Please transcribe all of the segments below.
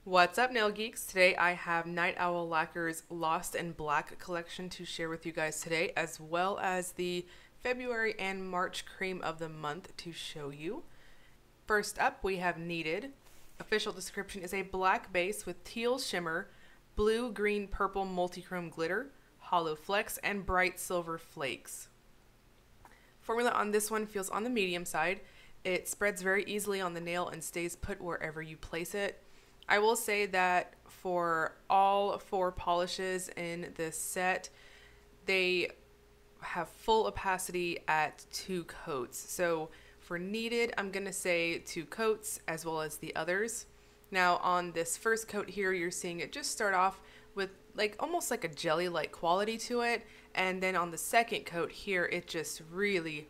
What's up, nail geeks? Today I have Night Owl Lacquer's Lost in Black collection to share with you guys today, as well as the February and March cream of the month to show you. First up, we have Needed. Official description is a black base with teal shimmer, blue, green, purple multichrome glitter, holo flecks, and bright silver flakes. Formula on this one feels on the medium side. It spreads very easily on the nail and stays put wherever you place it. I will say that for all four polishes in this set, they have full opacity at 2 coats. So for Needed, I'm going to say 2 coats as well as the others. Now on this first coat here, you're seeing it just start off with almost like a jelly-like quality to it. And then on the second coat here, it just really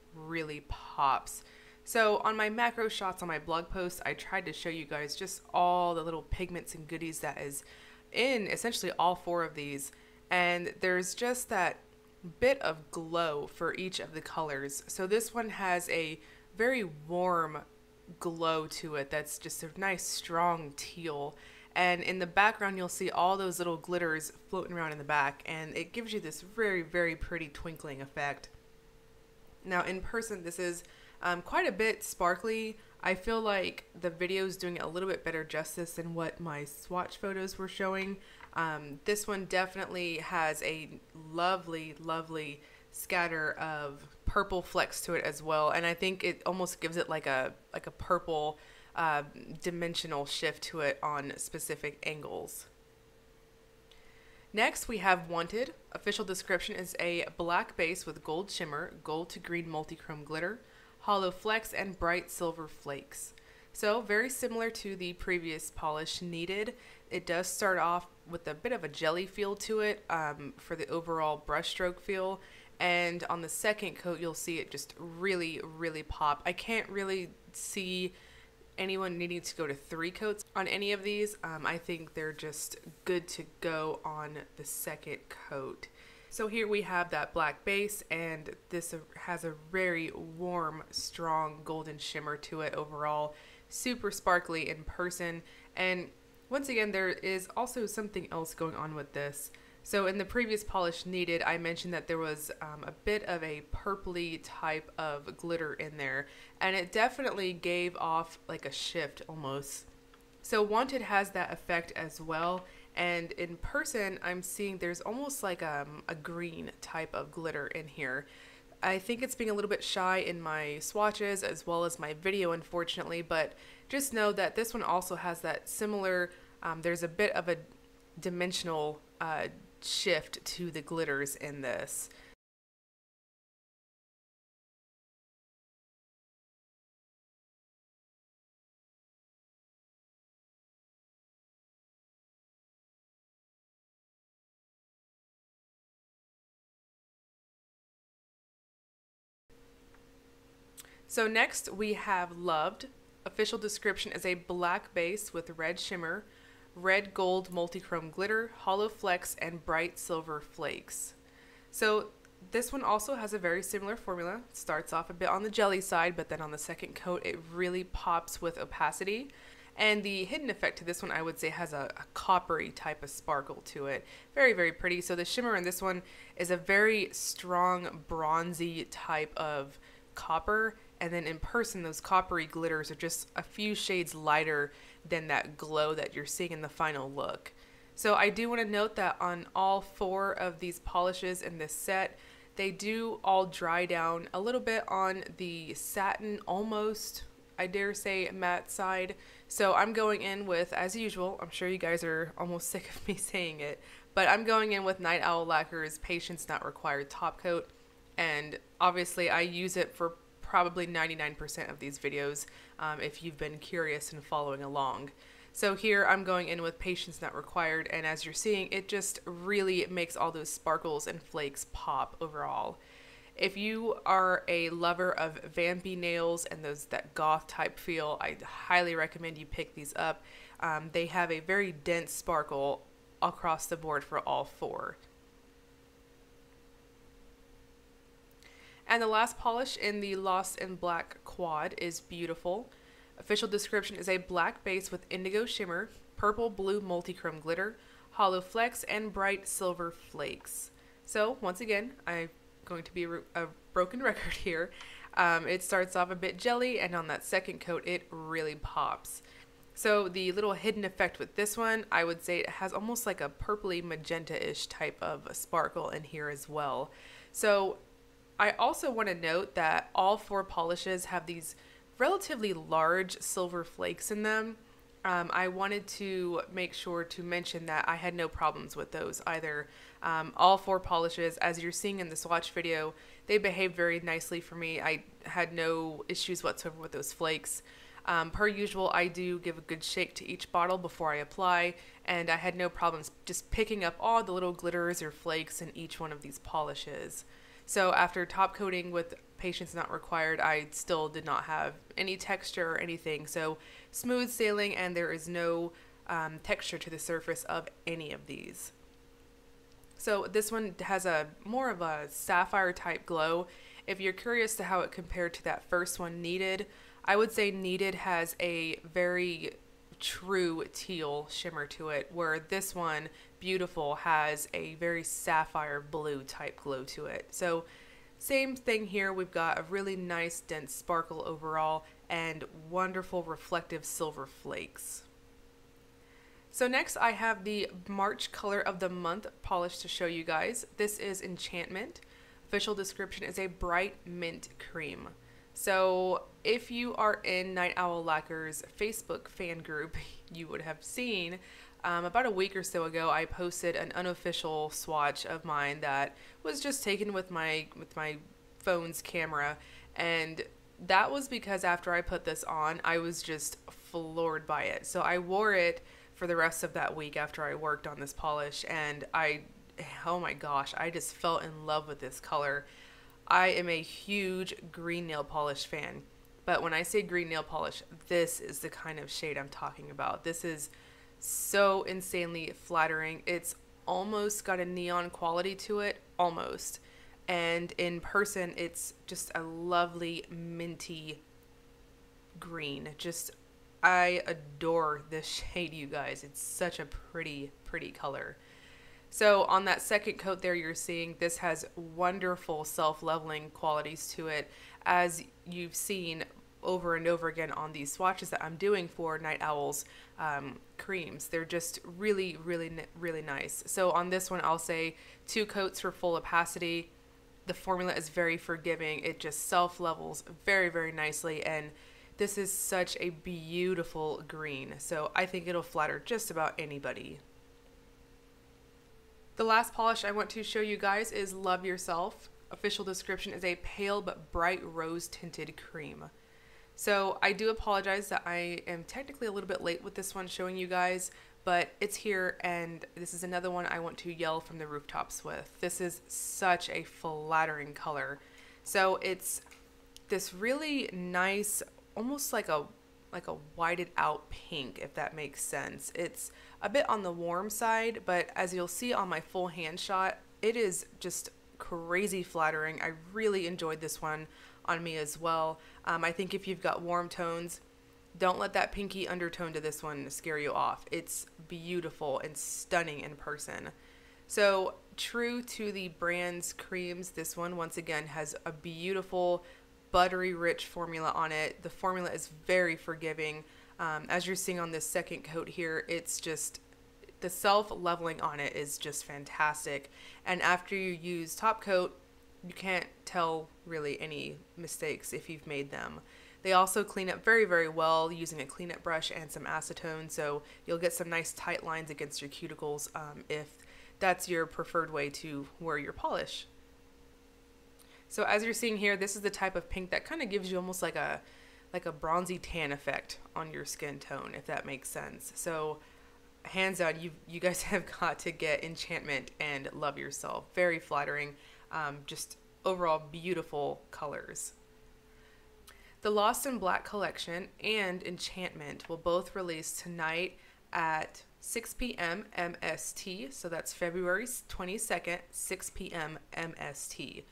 pops. So on my macro shots on my blog post, I tried to show you guys just all the little pigments and goodies that is in essentially all 4 of these. And there's just that bit of glow for each of the colors. So this one has a very warm glow to it that's just a nice strong teal. And in the background, you'll see all those little glitters floating around in the back. And it gives you this very pretty twinkling effect. Now in person, this is quite a bit sparkly. I feel like the video is doing a little bit better justice than what my swatch photos were showing. This one definitely has a lovely scatter of purple flecks to it as well, and I think it almost gives it like a purple dimensional shift to it on specific angles. Next, we have Wanted. Official description is a black base with gold shimmer, gold to green multichrome glitter, holo flecks, and bright silver flakes. So very similar to the previous polish Needed. It does start off with a bit of a jelly feel to it for the overall brushstroke feel. And on the second coat, you'll see it just really pop. I can't really see anyone needing to go to 3 coats on any of these. I think they're just good to go on the second coat. So here we have that black base, and this has a very warm, strong golden shimmer to it overall. Super sparkly in person. And once again, there is also something else going on with this. So in the previous polish Needed, I mentioned that there was a bit of a purpley type of glitter in there, and it definitely gave off like a shift almost. So Wanted has that effect as well, and in person I'm seeing there's almost like a green type of glitter in here. I think it's being a little bit shy in my swatches as well as my video, unfortunately, but just know that this one also has that similar, there's a bit of a dimensional shift to the glitters in this. So next we have Loved. Official description is a black base with red shimmer, red gold multichrome glitter, holo flecks, and bright silver flakes. So this one also has a very similar formula. It starts off a bit on the jelly side, but then on the second coat it really pops with opacity. And the hidden effect to this one, I would say, has a coppery type of sparkle to it. Very pretty. So the shimmer in this one is a very strong bronzy type of copper, and then in person those coppery glitters are just a few shades lighter than that glow that you're seeing in the final look. So I do want to note that on all 4 of these polishes in this set, they do all dry down a little bit on the satin, almost, I dare say, matte side. So I'm going in with, as usual, I'm sure you guys are almost sick of me saying it, but I'm going in with Night Owl Lacquer's Patience Not Required top coat. And obviously I use it for probably 99% of these videos if you've been curious and following along. So here I'm going in with Patience Not Required, and as you're seeing, it just really makes all those sparkles and flakes pop overall. If you are a lover of vampy nails and that goth type feel, I highly recommend you pick these up. They have a very dense sparkle across the board for all 4. And the last polish in the Lost in Black quad is Beautiful. Official description is a black base with indigo shimmer, purple blue multichrome glitter, holo flecks, and bright silver flakes. So once again, I'm going to be a broken record here. It starts off a bit jelly, and on that second coat it really pops. So the little hidden effect with this one, I would say it has almost like a purpley magenta-ish type of sparkle in here as well. So I also want to note that all 4 polishes have these relatively large silver flakes in them. I wanted to make sure to mention that I had no problems with those either. All 4 polishes, as you're seeing in the swatch video, they behaved very nicely for me. I had no issues whatsoever with those flakes. Per usual, I do give a good shake to each bottle before I apply, and I had no problems just picking up all the little glitters or flakes in each one of these polishes. So after top coating with patience not required, I still did not have any texture or anything. So smooth sailing, and there is no texture to the surface of any of these. So this one has a more of a sapphire type glow. If you're curious to how it compared to that first one, Needed, I would say Needed has a very true teal shimmer to it, where this one, Beautiful, has a very sapphire blue type glow to it. So same thing here, we've got a really nice dense sparkle overall and wonderful reflective silver flakes. So next I have the March color of the month polish to show you guys. This is Enchantment. Official description is a bright mint cream. So if you are in Night Owl Lacquer's Facebook fan group, you would have seen about a week or so ago I posted an unofficial swatch of mine that was just taken with my phone's camera, and that was because after I put this on I was just floored by it. So I wore it for the rest of that week after I worked on this polish, and oh my gosh, I just fell in love with this color. I am a huge green nail polish fan, but when I say green nail polish, this is the kind of shade I'm talking about. This is so insanely flattering. It's almost got a neon quality to it, almost. And in person, it's just a lovely minty green. I adore this shade, you guys. It's such a pretty, pretty color. So on that second coat there, you're seeing this has wonderful self-leveling qualities to it, as you've seen over and over again on these swatches that I'm doing for Night Owl's creams. They're just really, really, really nice. So on this one, I'll say 2 coats for full opacity. The formula is very forgiving. It just self-levels very, very nicely, and this is such a beautiful green. So I think it'll flatter just about anybody. The last polish I want to show you guys is Love Yourself. Official description is a pale but bright rose tinted cream. So I do apologize that I am technically a little bit late with this one showing you guys, but it's here, and this is another one I want to yell from the rooftops with. This is such a flattering color. So it's this really nice, almost like a whited out pink, if that makes sense. It's a bit on the warm side, but as you'll see on my full hand shot, it is just crazy flattering. I really enjoyed this one on me as well. I think if you've got warm tones, don't let that pinky undertone to this one scare you off. It's beautiful and stunning in person. So true to the brand's creams, this one once again has a beautiful buttery rich formula on it. The formula is very forgiving. As you're seeing on this second coat here, it's just, the self-leveling on it is just fantastic. And after you use top coat, you can't tell really any mistakes if you've made them. They also clean up very, very well using a cleanup brush and some acetone, so you'll get some nice tight lines against your cuticles if that's your preferred way to wear your polish. So as you're seeing here, this is the type of pink that kind of gives you almost like a bronzy tan effect on your skin tone, if that makes sense. So hands down, you guys have got to get Enchantment and Love Yourself. Very flattering, just overall beautiful colors. The Lost in Black collection and Enchantment will both release tonight at 6 p.m. MST, so that's February 22nd, 6 p.m. MST.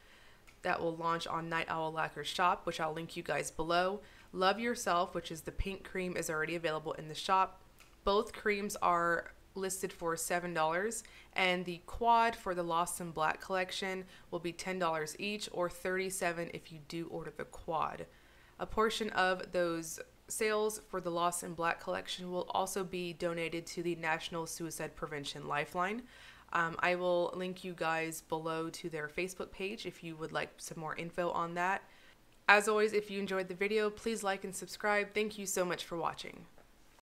That will launch on Night Owl Lacquer shop, which I'll link you guys below. Love Yourself, which is the pink cream, is already available in the shop. Both creams are listed for $7, and the quad for the Lost in Black collection will be $10 each, or $37 if you do order the quad. A portion of those sales for the Lost in Black collection will also be donated to the National Suicide Prevention Lifeline. I will link you guys below to their Facebook page if you would like some more info on that. As always, if you enjoyed the video, please like and subscribe. Thank you so much for watching.